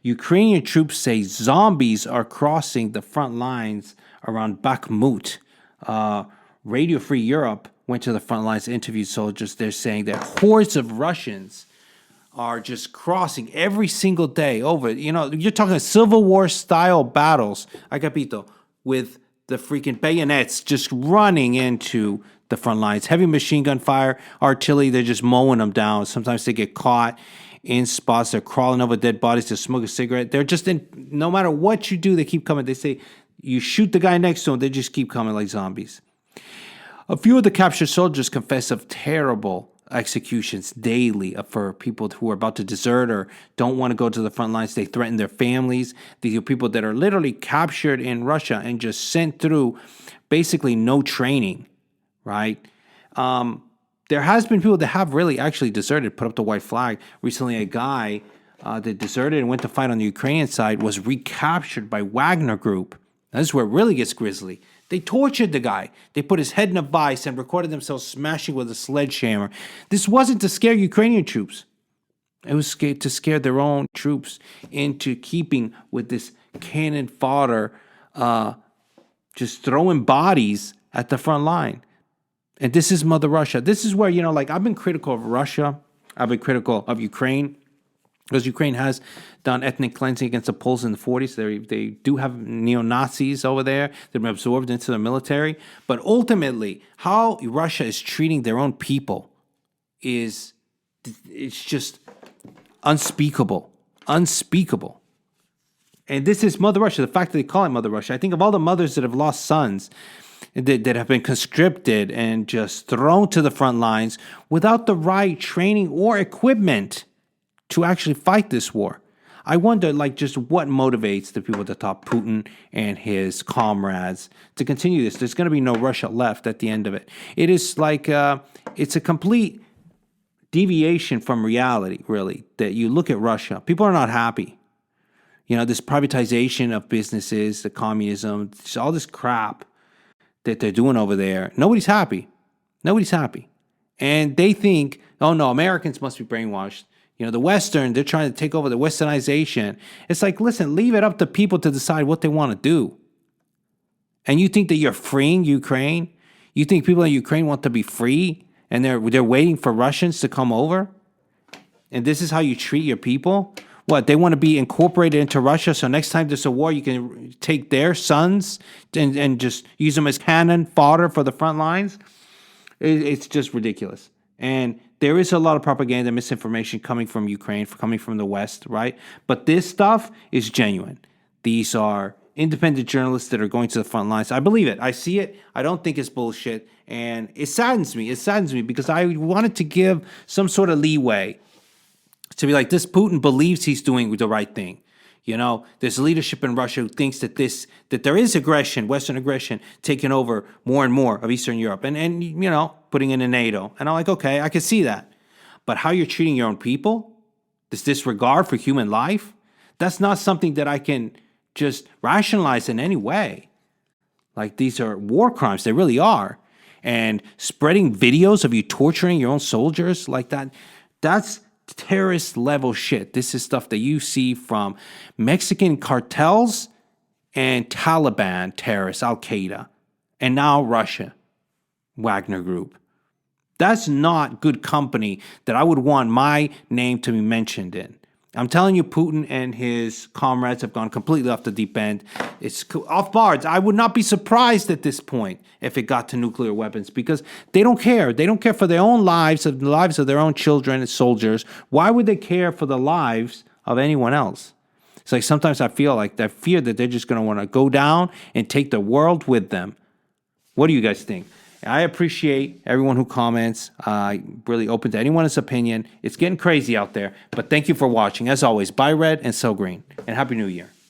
Ukrainian troops say zombies are crossing the front lines around Bakhmut. Radio Free Europe went to the front lines, interviewed soldiers. They're saying that hordes of Russians are just crossing every single day over. You're talking Civil War style battles, Agapito, with the freaking bayonets just running into the front lines. Heavy machine gun fire, artillery, they're just mowing them down. Sometimes they get caught in spots. They're crawling over dead bodies to smoke a cigarette. They're just in, no matter what you do, they keep coming. They say you shoot the guy next to them, they just keep coming like zombies. A few of the captured soldiers confess of terrible executions daily for people who are about to desert or don't want to go to the front lines. They threaten their families. These are people that are literally captured in Russia and just sent through basically no training, right? There has been people that have really actually deserted, put up the white flag. Recently, a guy that deserted and went to fight on the Ukrainian side was recaptured by Wagner Group. This is where it really gets grisly. They tortured the guy. They put his head in a vise and recorded themselves smashing with a sledgehammer. This wasn't to scare Ukrainian troops. It was to scare their own troops into keeping with this cannon fodder, just throwing bodies at the front line. And this is Mother Russia. This is where, I've been critical of Russia. I've been critical of Ukraine. Because Ukraine has done ethnic cleansing against the Poles in the 40s. They do have neo-Nazis over there. They've been absorbed into the military. But ultimately, how Russia is treating their own people it's just unspeakable. Unspeakable. And this is Mother Russia. The fact that they call it Mother Russia. I think of all the mothers that have lost sons that have been conscripted and just thrown to the front lines without the right training or equipment to actually fight this war. I wonder, just what motivates the people at the top, Putin and his comrades, to continue this. There's going to be no Russia left at the end of it. It is it's a complete deviation from reality, really, that you look at Russia. People are not happy. This privatization of businesses, the communism, all this crap that they're doing over there. Nobody's happy. Nobody's happy. And they think, oh no, Americans must be brainwashed. The Western, they're trying to take over the westernization. It's like, listen, leave it up to people to decide what they want to do. And you think that you're freeing Ukraine? You think people in Ukraine want to be free and they're waiting for Russians to come over? And this is how you treat your people? What, they want to be incorporated into Russia so next time there's a war you can take their sons and just use them as cannon fodder for the front lines? It's just ridiculous. And there is a lot of propaganda, misinformation coming from Ukraine, coming from the West, right? But this stuff is genuine. These are independent journalists that are going to the front lines. I believe it. I see it. I don't think it's bullshit. And it saddens me. It saddens me because I wanted to give some sort of leeway to be like, this Putin believes he's doing the right thing. There's leadership in Russia who thinks that there is aggression, Western aggression, taking over more and more of Eastern Europe and putting in a NATO. And I'm like, okay, I can see that. But how you're treating your own people, this disregard for human life, that's not something that I can just rationalize in any way. Like, these are war crimes. They really are. And spreading videos of you torturing your own soldiers like that, that's terrorist level shit. This is stuff that you see from Mexican cartels and Taliban terrorists, Al Qaeda, and now Russia, Wagner Group. That's not good company that I would want my name to be mentioned in. I'm telling you, Putin and his comrades have gone completely off the deep end. It's off boards. I would not be surprised at this point if it got to nuclear weapons because they don't care. They don't care for their own lives, the lives of their own children and soldiers. Why would they care for the lives of anyone else? It's like sometimes I feel like I fear that they're just going to want to go down and take the world with them. What do you guys think? I appreciate everyone who comments. Really open to anyone's opinion. It's getting crazy out there. But thank you for watching. As always, buy red and sell green. And Happy New Year.